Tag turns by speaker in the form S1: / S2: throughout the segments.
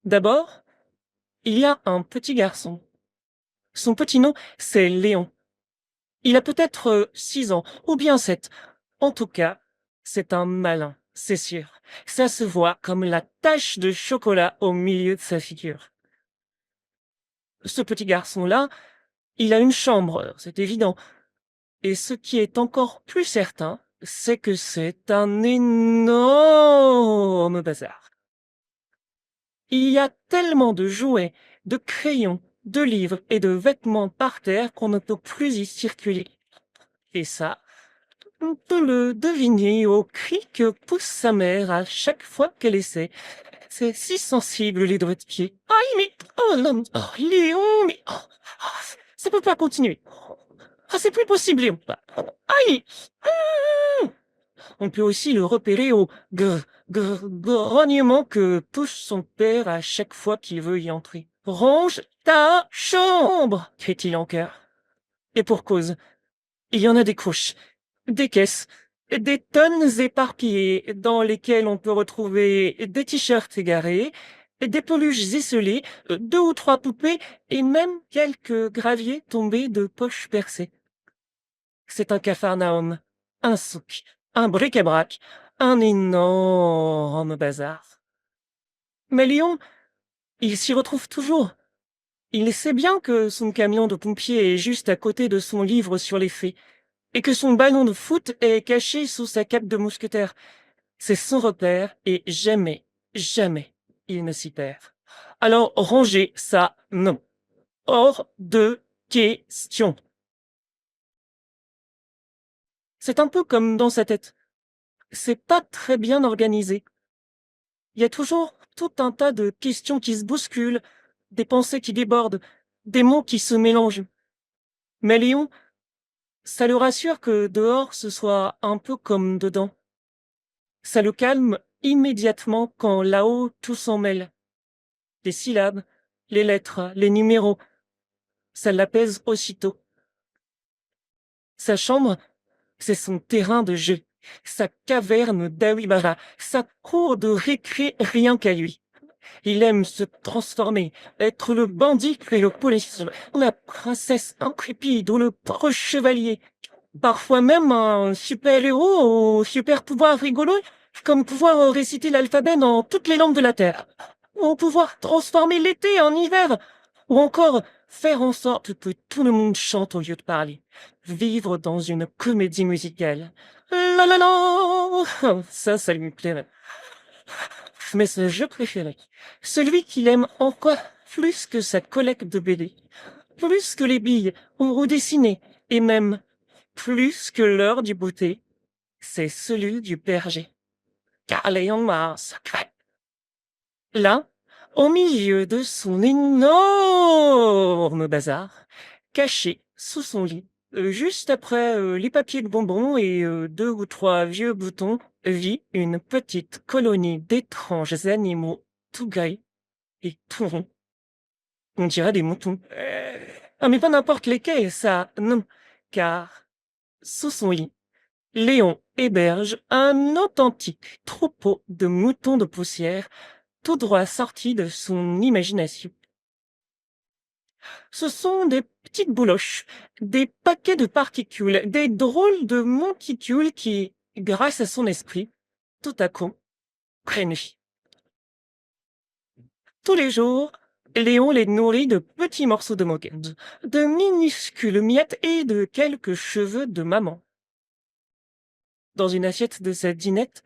S1: D'abord, il y a un petit garçon. Son petit nom, c'est Léon. Il a peut-être 6 ans, ou bien 7. En tout cas, c'est un malin, c'est sûr. Ça se voit comme la tache de chocolat au milieu de sa figure. Ce petit garçon-là, il a une chambre, c'est évident. Et ce qui est encore plus certain, c'est que c'est un énorme bazar. Il y a tellement de jouets, de crayons, de livres et de vêtements par terre qu'on ne peut plus y circuler. Et ça, on peut le deviner au cri que pousse sa mère à chaque fois qu'elle essaie. C'est si sensible, les doigts de pied. Aïe, mais... Oh non, oh, Léon, mais... Oh, oh, ça peut pas continuer. Ah, c'est plus possible, Léon. Aïe! On peut aussi le repérer au grognement que pousse son père à chaque fois qu'il veut y entrer. Range ta chambre, crie-t-il en chœur. Et pour cause, il y en a des couches, des caisses, des tonnes éparpillées dans lesquelles on peut retrouver des t-shirts égarés, des peluches esselées, 2 ou 3 poupées et même quelques graviers tombés de poches percées. C'est un capharnaüm, un souk, un bric-à-brac, un énorme bazar. Mais Léon, il s'y retrouve toujours. Il sait bien que son camion de pompier est juste à côté de son livre sur les fées, et que son ballon de foot est caché sous sa cape de mousquetaire. C'est son repère, et jamais, jamais, il ne s'y perd. Alors rangez ça, non. Hors de question. C'est un peu comme dans sa tête. C'est pas très bien organisé. Il y a toujours tout un tas de questions qui se bousculent, des pensées qui débordent, des mots qui se mélangent. Mais Léon, ça le rassure que dehors ce soit un peu comme dedans. Ça le calme immédiatement quand là-haut tout s'en mêle. Les syllabes, les lettres, les numéros, ça l'apaise aussitôt. Sa chambre, c'est son terrain de jeu, sa caverne d'Awibara, sa cour de récré rien qu'à lui. Il aime se transformer, être le bandit et le policier, la princesse intrépide ou le proche chevalier. Parfois même un super-héros au super-pouvoir rigolo, comme pouvoir réciter l'alphabet dans toutes les langues de la Terre. Ou pouvoir transformer l'été en hiver. Ou encore faire en sorte que tout le monde chante au lieu de parler. Vivre dans une comédie musicale. La la la! Ça lui plairait. Mais ce jeu préféré, celui qu'il aime encore plus que sa collecte de BD, plus que les billes ou redessinées, et même plus que l'heure du beauté, c'est celui du berger. Car Léon m'a secret. Là, au milieu de son énorme bazar, caché sous son lit, juste après les papiers de bonbons et 2 ou 3 vieux boutons, vit une petite colonie d'étranges animaux tout gris et tout ronds. On dirait des moutons. Ah, mais pas n'importe lesquels, ça, non. Car, sous son lit, Léon héberge un authentique troupeau de moutons de poussière, tout droit sorti de son imagination. Ce sont des petites bouloches, des paquets de particules, des drôles de monticules qui, grâce à son esprit, tout à coup, prennent vie. Tous les jours, Léon les nourrit de petits morceaux de moquette, de minuscules miettes et de quelques cheveux de maman. Dans une assiette de sa dinette,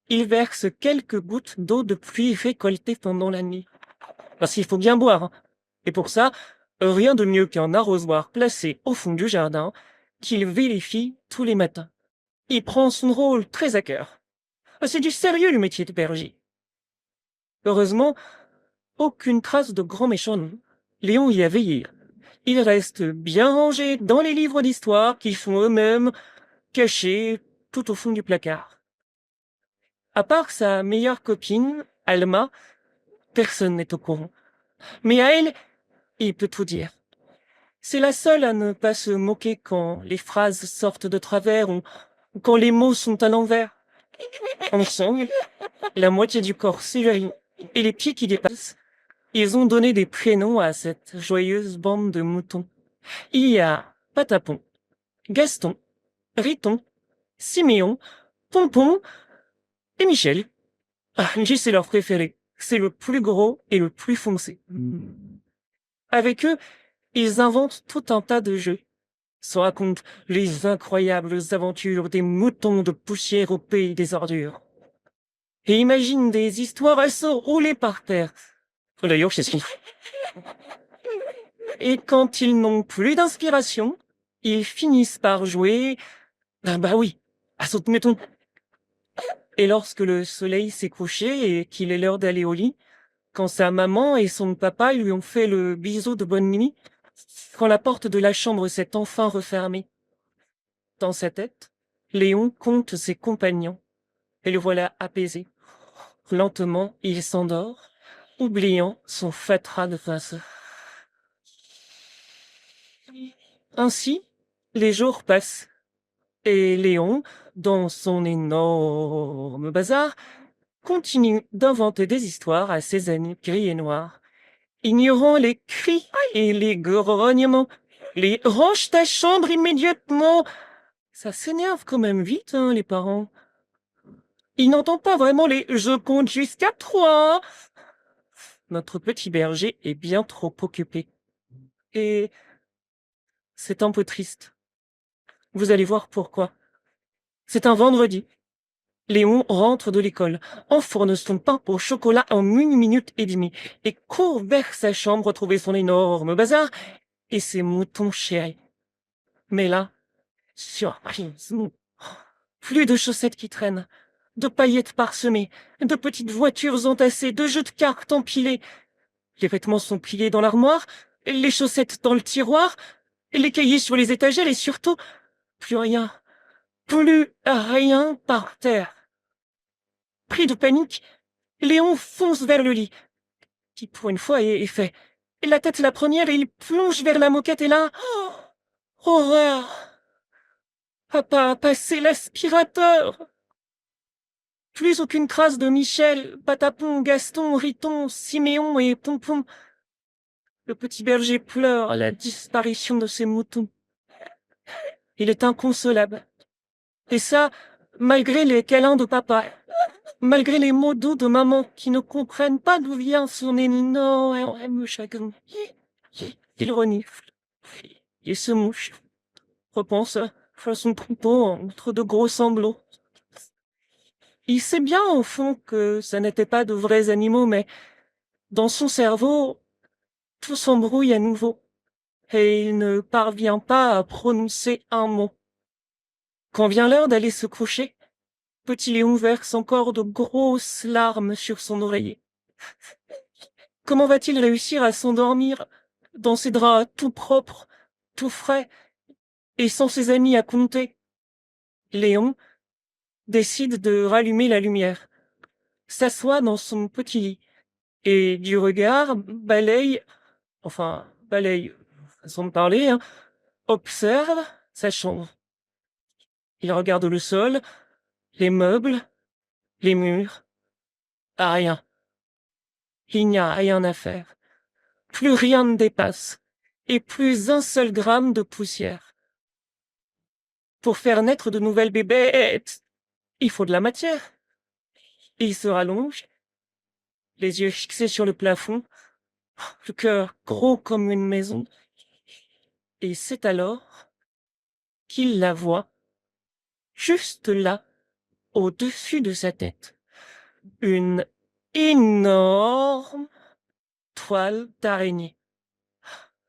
S1: il verse quelques gouttes d'eau de pluie récoltée pendant la nuit. Parce qu'il faut bien boire, hein. Et pour ça, rien de mieux qu'un arrosoir placé au fond du jardin, qu'il vérifie tous les matins. Il prend son rôle très à cœur. C'est du sérieux le métier de berger. Heureusement, aucune trace de grand méchant. Non. Léon y a veillé. Il reste bien rangé dans les livres d'histoire qui sont eux-mêmes cachés tout au fond du placard. À part sa meilleure copine, Alma, personne n'est au courant. Mais à elle, il peut tout dire. C'est la seule à ne pas se moquer quand les phrases sortent de travers ou quand les mots sont à l'envers. Ensemble, la moitié du corps s'éveille et les pieds qui dépassent. Ils ont donné des prénoms à cette joyeuse bande de moutons. Il y a Patapon, Gaston, Riton, Siméon, Pompon et Michel. Ah, Michel, c'est leur préféré. C'est le plus gros et le plus foncé. Avec eux, ils inventent tout un tas de jeux. Se racontent les incroyables aventures des moutons de poussière au pays des ordures. Et imaginent des histoires à se rouler par terre. D'ailleurs, c'est ce qu'ils font. Et quand ils n'ont plus d'inspiration, ils finissent par jouer, ah bah oui, à saute-mouton. Et lorsque le soleil s'est couché et qu'il est l'heure d'aller au lit, quand sa maman et son papa lui ont fait le bisou de bonne nuit, quand la porte de la chambre s'est enfin refermée, dans sa tête, Léon compte ses compagnons, et le voilà apaisé. Lentement, il s'endort, oubliant son fatras de face. Ainsi, les jours passent, et Léon, dans son énorme bazar, continue d'inventer des histoires à ses amis gris et noirs, ignorant les cris et les grognements. Les range ta chambre immédiatement. Ça s'énerve quand même vite, hein, les parents. Ils n'entendent pas vraiment les je compte jusqu'à 3. Notre petit berger est bien trop occupé. Et c'est un peu triste. Vous allez voir pourquoi. C'est un vendredi. Léon rentre de l'école, enfourne son pain au chocolat en 1 minute et demie et court vers sa chambre retrouver son énorme bazar et ses moutons chéris. Mais là, surprise, plus de chaussettes qui traînent, de paillettes parsemées, de petites voitures entassées, de jeux de cartes empilés. Les vêtements sont pliés dans l'armoire, les chaussettes dans le tiroir, les cahiers sur les étagères et surtout, plus rien, plus rien par terre. Pris de panique, Léon fonce vers le lit, qui pour une fois est fait. La tête la première et il plonge vers la moquette et là... Oh, horreur! Papa a passé l'aspirateur! Plus aucune trace de Michel, Patapon, Gaston, Riton, Siméon et Pompon. Le petit berger pleure à la disparition de ses moutons. Il est inconsolable. Et ça, malgré les câlins de papa, malgré les mots doux de maman qui ne comprennent pas d'où vient son énorme chagrin. Il renifle. Il se mouche. Repense à son troupeau entre de gros sanglots. Il sait bien au fond que ça n'était pas de vrais animaux, mais dans son cerveau, tout s'embrouille à nouveau, et il ne parvient pas à prononcer un mot. Quand vient l'heure d'aller se coucher, petit Léon verse encore de grosses larmes sur son oreiller. Comment va-t-il réussir à s'endormir dans ses draps tout propres, tout frais, et sans ses amis à compter? Léon décide de rallumer la lumière, s'assoit dans son petit lit, et du regard balaye, façon de parler, hein, observe sa chambre. Il regarde le sol, les meubles, les murs. Rien. Il n'y a rien à faire. Plus rien ne dépasse. Et plus un seul gramme de poussière. Pour faire naître de nouvelles bébêtes, il faut de la matière. Il se rallonge, les yeux fixés sur le plafond, le cœur gros comme une maison. Et c'est alors qu'il la voit, juste là, au-dessus de sa tête. Une énorme toile d'araignée.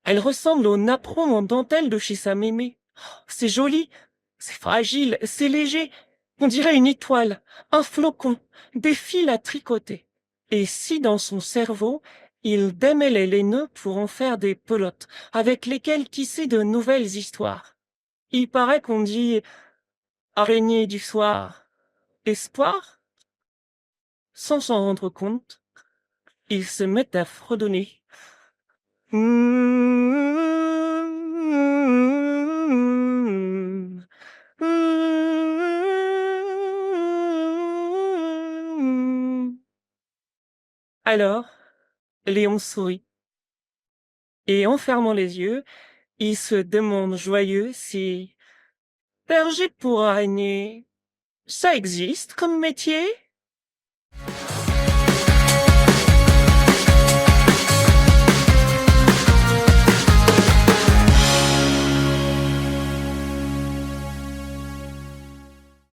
S1: Elle ressemble au napperon en dentelle de chez sa mémé. C'est joli, c'est fragile, c'est léger. On dirait une étoile, un flocon, des fils à tricoter. Et si dans son cerveau, il démêlait les nœuds pour en faire des pelotes, avec lesquelles tisser de nouvelles histoires. Il paraît qu'on dit araignée du soir, espoir. Sans s'en rendre compte, il se met à fredonner. Alors, Léon sourit, et en fermant les yeux, il se demande joyeux si berger pour araignées, ça existe comme métier?